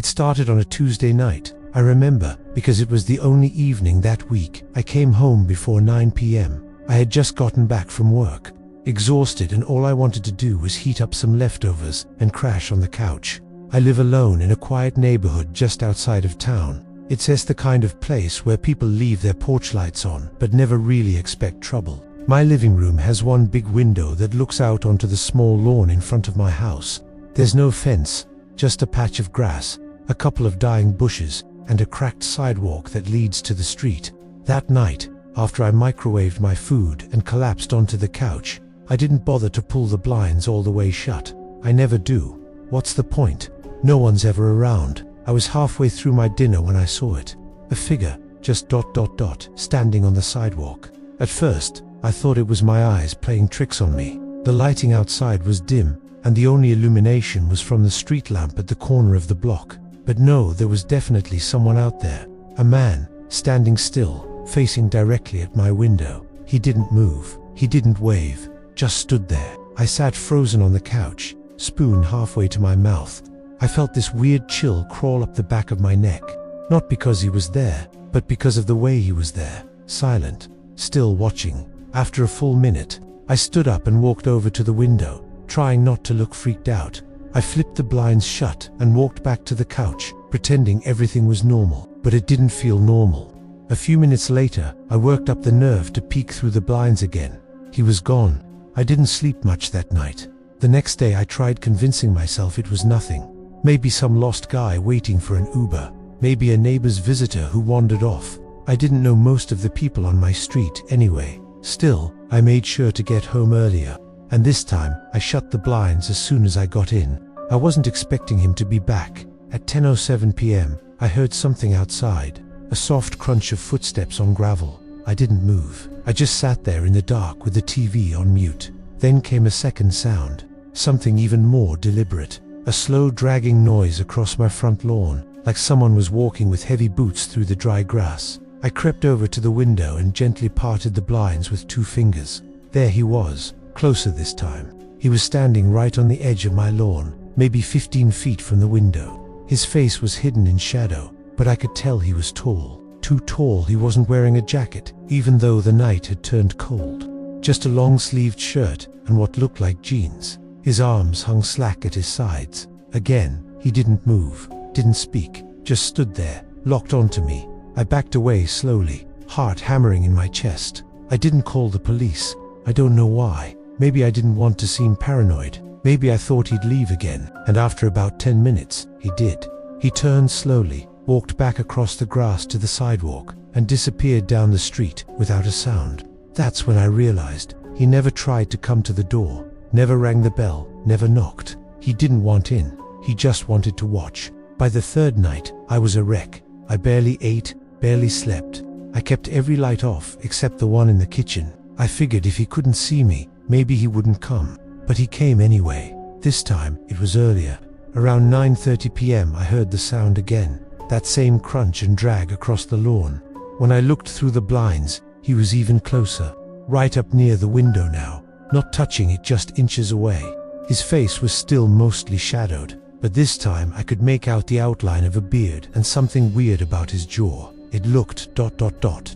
It started on a Tuesday night. I remember, because it was the only evening that week. I came home before 9 p.m. I had just gotten back from work, exhausted, and all I wanted to do was heat up some leftovers and crash on the couch. I live alone in a quiet neighborhood just outside of town. It's the kind of place where people leave their porch lights on, but never really expect trouble. My living room has one big window that looks out onto the small lawn in front of my house. There's no fence, just a patch of grass, a couple of dying bushes, and a cracked sidewalk that leads to the street. That night, after I microwaved my food and collapsed onto the couch, I didn't bother to pull the blinds all the way shut. I never do. What's the point? No one's ever around. I was halfway through my dinner when I saw it. A figure, just ... standing on the sidewalk. At first, I thought it was my eyes playing tricks on me. The lighting outside was dim, and the only illumination was from the street lamp at the corner of the block. But no, there was definitely someone out there. A man, standing still, facing directly at my window. He didn't move. He didn't wave. Just stood there. I sat frozen on the couch, spoon halfway to my mouth. I felt this weird chill crawl up the back of my neck. Not because he was there, but because of the way he was there. Silent. Still watching. After a full minute, I stood up and walked over to the window, trying not to look freaked out. I flipped the blinds shut and walked back to the couch, pretending everything was normal, but it didn't feel normal. A few minutes later, I worked up the nerve to peek through the blinds again. He was gone. I didn't sleep much that night. The next day I tried convincing myself it was nothing. Maybe some lost guy waiting for an Uber. Maybe a neighbor's visitor who wandered off. I didn't know most of the people on my street anyway. Still, I made sure to get home earlier. And this time, I shut the blinds as soon as I got in. I wasn't expecting him to be back. At 10:07 p.m., I heard something outside. A soft crunch of footsteps on gravel. I didn't move. I just sat there in the dark with the TV on mute. Then came a second sound. Something even more deliberate. A slow dragging noise across my front lawn, like someone was walking with heavy boots through the dry grass. I crept over to the window and gently parted the blinds with 2 fingers. There he was, closer this time. He was standing right on the edge of my lawn, maybe 15 feet from the window. His face was hidden in shadow, but I could tell he was tall. Too tall he wasn't wearing a jacket, even though the night had turned cold. Just a long-sleeved shirt and what looked like jeans. His arms hung slack at his sides. Again, he didn't move, didn't speak, just stood there, locked onto me. I backed away slowly, heart hammering in my chest. I didn't call the police. I don't know why. Maybe I didn't want to seem paranoid. Maybe I thought he'd leave again, and after about 10 minutes, he did. He turned slowly, walked back across the grass to the sidewalk, and disappeared down the street without a sound. That's when I realized he never tried to come to the door, never rang the bell, never knocked. He didn't want in. He just wanted to watch. By the third night, I was a wreck. I barely ate, barely slept. I kept every light off except the one in the kitchen. I figured if he couldn't see me, maybe he wouldn't come. But he came anyway. This time, it was earlier. Around 9:30 p.m. I heard the sound again. That same crunch and drag across the lawn. When I looked through the blinds, he was even closer. Right up near the window now. Not touching it, just inches away. His face was still mostly shadowed, but this time I could make out the outline of a beard and something weird about his jaw. It looked ...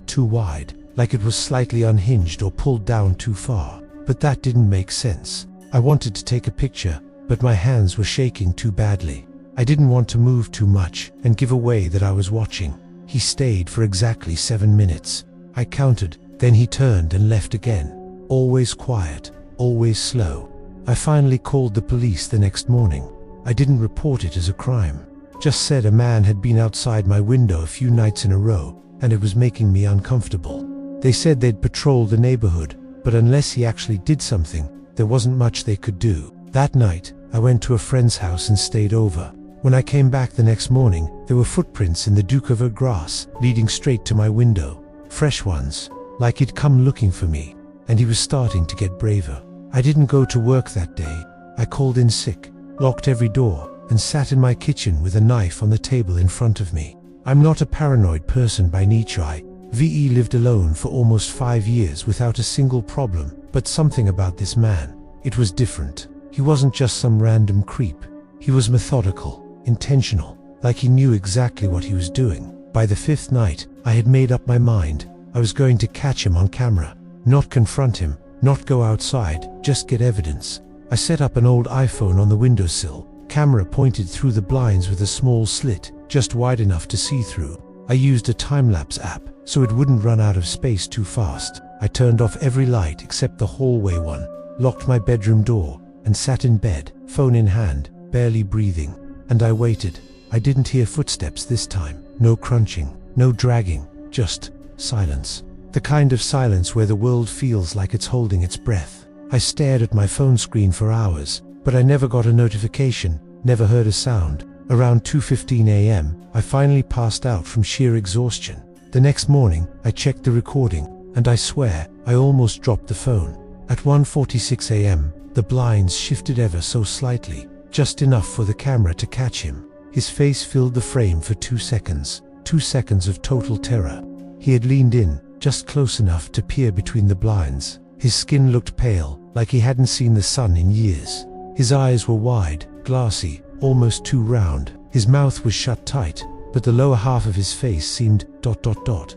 too wide, like it was slightly unhinged or pulled down too far. But that didn't make sense. I wanted to take a picture, but my hands were shaking too badly. I didn't want to move too much and give away that I was watching. He stayed for exactly 7 minutes. I counted, then he turned and left again. Always quiet, always slow. I finally called the police the next morning. I didn't report it as a crime. Just said a man had been outside my window a few nights in a row, and it was making me uncomfortable. They said they'd patrol the neighborhood, but unless he actually did something, there wasn't much they could do. That night, I went to a friend's house and stayed over. When I came back the next morning, there were footprints in the Dukover grass, leading straight to my window. Fresh ones, like he'd come looking for me, and he was starting to get braver. I didn't go to work that day. I called in sick, locked every door, and sat in my kitchen with a knife on the table in front of me. I'm not a paranoid person by nature. VE lived alone for almost 5 years without a single problem, but something about this man, it was different. He wasn't just some random creep. He was methodical, intentional. like he knew exactly what he was doing. By the 5th night, I had made up my mind. I was going to catch him on camera. Not confront him, not go outside, just get evidence. I set up an old iPhone on the windowsill, camera pointed through the blinds with a small slit, just wide enough to see through. I used a time-lapse app, so it wouldn't run out of space too fast. I turned off every light except the hallway one, locked my bedroom door, and sat in bed, phone in hand, barely breathing. And I waited. I didn't hear footsteps this time. No crunching, no dragging, just silence. The kind of silence where the world feels like it's holding its breath. I stared at my phone screen for hours, but I never got a notification, never heard a sound. Around 2:15 a.m., I finally passed out from sheer exhaustion. The next morning, I checked the recording, and I swear, I almost dropped the phone. At 1:46 a.m., the blinds shifted ever so slightly, just enough for the camera to catch him. His face filled the frame for 2 seconds, 2 seconds of total terror. He had leaned in, just close enough to peer between the blinds. His skin looked pale, like he hadn't seen the sun in years. His eyes were wide, glassy, almost too round. His mouth was shut tight, but the lower half of his face seemed ...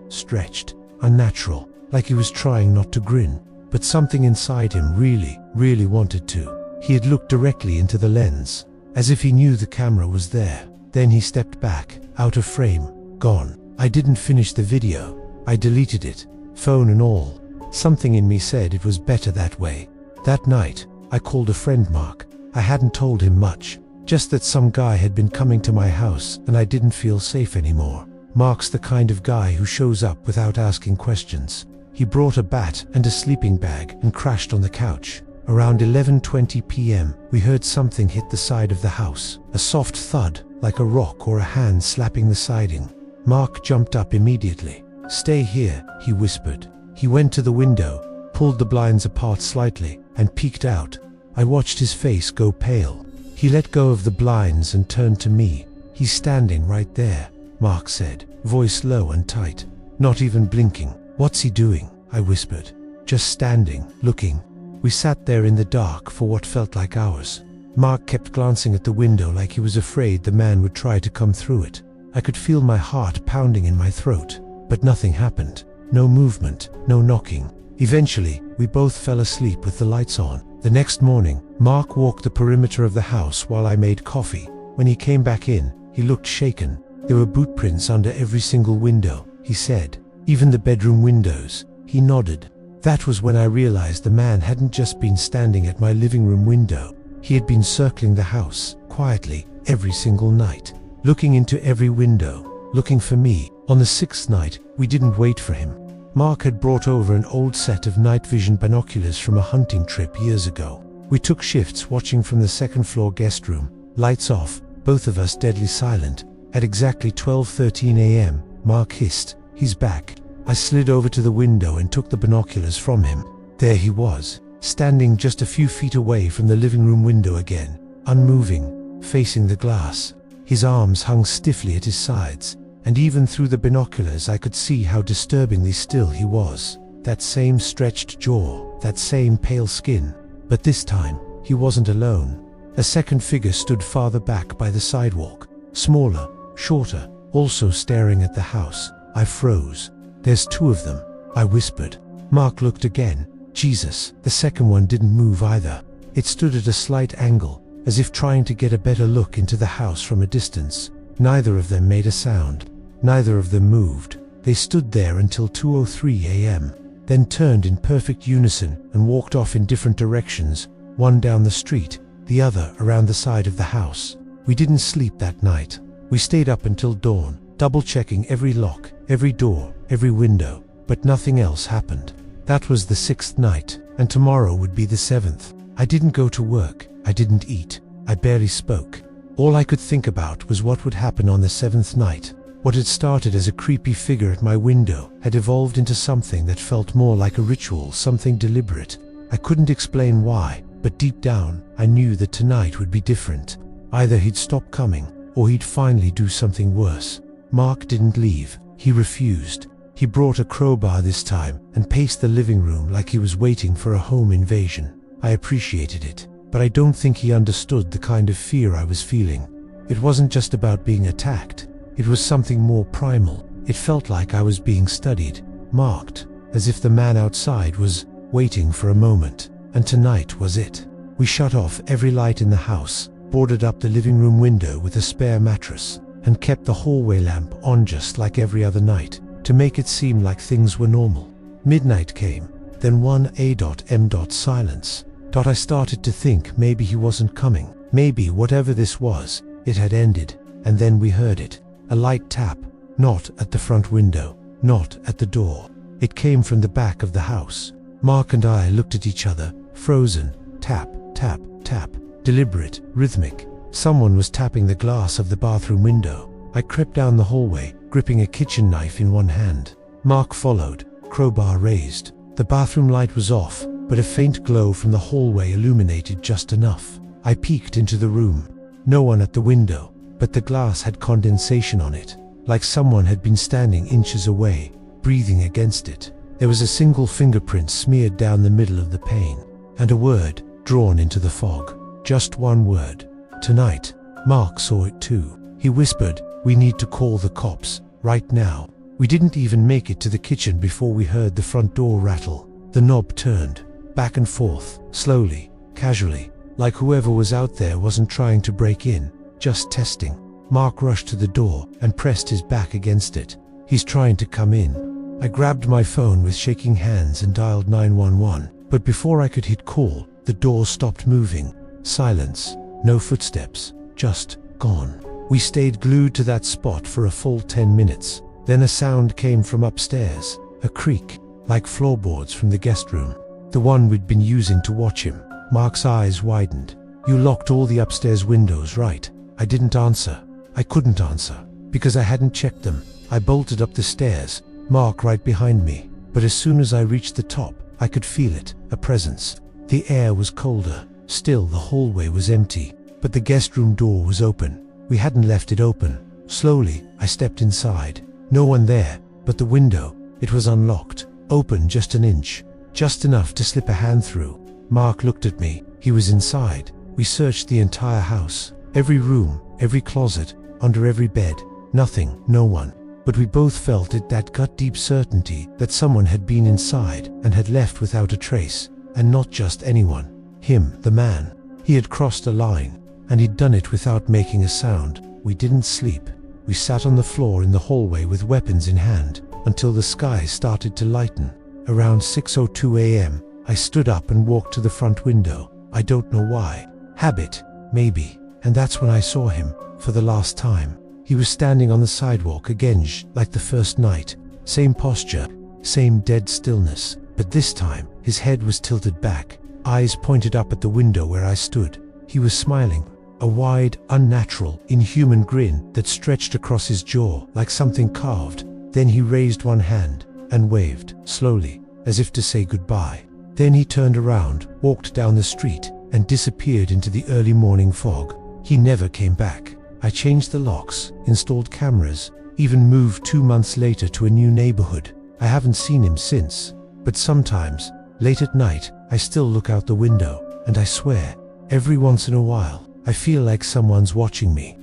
stretched, unnatural, like he was trying not to grin. But something inside him really wanted to. He had looked directly into the lens, as if he knew the camera was there. Then he stepped back, out of frame, gone. I didn't finish the video. I deleted it, phone and all. Something in me said it was better that way. That night, I called a friend Mark. I hadn't told him much, just that some guy had been coming to my house and I didn't feel safe anymore. Mark's the kind of guy who shows up without asking questions. He brought a bat and a sleeping bag and crashed on the couch. Around 11:20 p.m., we heard something hit the side of the house. A soft thud, like a rock or a hand slapping the siding. Mark jumped up immediately. "Stay here," he whispered. He went to the window, pulled the blinds apart slightly, and peeked out. I watched his face go pale. He let go of the blinds and turned to me. "He's standing right there," Mark said, voice low and tight. "Not even blinking." "What's he doing?" I whispered. "Just standing, looking." We sat there in the dark for what felt like hours. Mark kept glancing at the window like he was afraid the man would try to come through it. I could feel my heart pounding in my throat, but nothing happened. No movement, no knocking. Eventually, we both fell asleep with the lights on. The next morning, Mark walked the perimeter of the house while I made coffee. When he came back in, he looked shaken. There were boot prints under every single window, he said. Even the bedroom windows. He nodded. That was when I realized the man hadn't just been standing at my living room window. He had been circling the house, quietly, every single night, looking into every window, looking for me. On the 6th night, we didn't wait for him. Mark had brought over an old set of night vision binoculars from a hunting trip years ago. We took shifts watching from the 2nd floor guest room, lights off, both of us deadly silent. At exactly 12:13 a.m., Mark hissed, "He's back." I slid over to the window and took the binoculars from him. There he was, standing just a few feet away from the living room window again, unmoving, facing the glass. His arms hung stiffly at his sides, and even through the binoculars I could see how disturbingly still he was. That same stretched jaw, that same pale skin. But this time, he wasn't alone. A second figure stood farther back by the sidewalk, smaller, shorter, also staring at the house. I froze. "There's 2 of them," I whispered. Mark looked again. Jesus, the second one didn't move either. It stood at a slight angle, as if trying to get a better look into the house from a distance. Neither of them made a sound. Neither of them moved. They stood there until 2:03 a.m., then turned in perfect unison and walked off in different directions, one down the street, the other around the side of the house. We didn't sleep that night. We stayed up until dawn, double-checking every lock, every door, every window, but nothing else happened. That was the 6th night, and tomorrow would be the 7th. I didn't go to work. I didn't eat. I barely spoke. All I could think about was what would happen on the 7th night. What had started as a creepy figure at my window had evolved into something that felt more like a ritual, something deliberate. I couldn't explain why, but deep down, I knew that tonight would be different. Either he'd stop coming, or he'd finally do something worse. Mark didn't leave. He refused. He brought a crowbar this time and paced the living room like he was waiting for a home invasion. I appreciated it, but I don't think he understood the kind of fear I was feeling. It wasn't just about being attacked. It was something more primal. It felt like I was being studied, marked, as if the man outside was waiting for a moment. And tonight was it. We shut off every light in the house, boarded up the living room window with a spare mattress, and kept the hallway lamp on just like every other night, to make it seem like things were normal. Midnight came, then 1 silence. I started to think maybe he wasn't coming. Maybe whatever this was, it had ended. And then we heard it. A light tap, not at the front window, not at the door. It came from the back of the house. Mark and I looked at each other, frozen. Tap, tap, tap. Deliberate, rhythmic. Someone was tapping the glass of the bathroom window. I crept down the hallway, gripping a kitchen knife in one hand. Mark followed, crowbar raised. The bathroom light was off, but a faint glow from the hallway illuminated just enough. I peeked into the room. No one at the window, but the glass had condensation on it, like someone had been standing inches away, breathing against it. There was a single fingerprint smeared down the middle of the pane, and a word drawn into the fog. Just one word. Tonight. Mark saw it too. He whispered, "We need to call the cops, right now." We didn't even make it to the kitchen before we heard the front door rattle. The knob turned, back and forth, slowly, casually, like whoever was out there wasn't trying to break in, just testing. Mark rushed to the door and pressed his back against it. "He's trying to come in." I grabbed my phone with shaking hands and dialed 911, but before I could hit call, the door stopped moving. Silence, no footsteps, just gone. We stayed glued to that spot for a full 10 minutes. Then a sound came from upstairs, a creak, like floorboards from the guest room, the one we'd been using to watch him. Mark's eyes widened. "You locked all the upstairs windows, right?" I didn't answer. I couldn't answer, because I hadn't checked them. I bolted up the stairs, Mark right behind me, but as soon as I reached the top, I could feel it, a presence. The air was colder. Still, the hallway was empty, but the guest room door was open. We hadn't left it open. Slowly, I stepped inside. No one there, but the window. It was unlocked, open just an inch, just enough to slip a hand through. Mark looked at me. He was inside. We searched the entire house. Every room, every closet, under every bed. Nothing, no one. But we both felt it, that gut-deep certainty that someone had been inside and had left without a trace. And not just anyone. Him, the man. He had crossed a line, and he'd done it without making a sound. We didn't sleep. We sat on the floor in the hallway with weapons in hand, until the sky started to lighten. Around 6:02 a.m., I stood up and walked to the front window. I don't know why. Habit, maybe. And that's when I saw him, for the last time. He was standing on the sidewalk again, like the first night. Same posture, same dead stillness. But this time, his head was tilted back, eyes pointed up at the window where I stood. He was smiling, a wide, unnatural, inhuman grin that stretched across his jaw like something carved. Then he raised one hand and waved, slowly, as if to say goodbye. Then he turned around, walked down the street, and disappeared into the early morning fog. He never came back. I changed the locks, installed cameras, even moved 2 months later to a new neighborhood. I haven't seen him since. But sometimes, late at night, I still look out the window, and I swear, every once in a while, I feel like someone's watching me.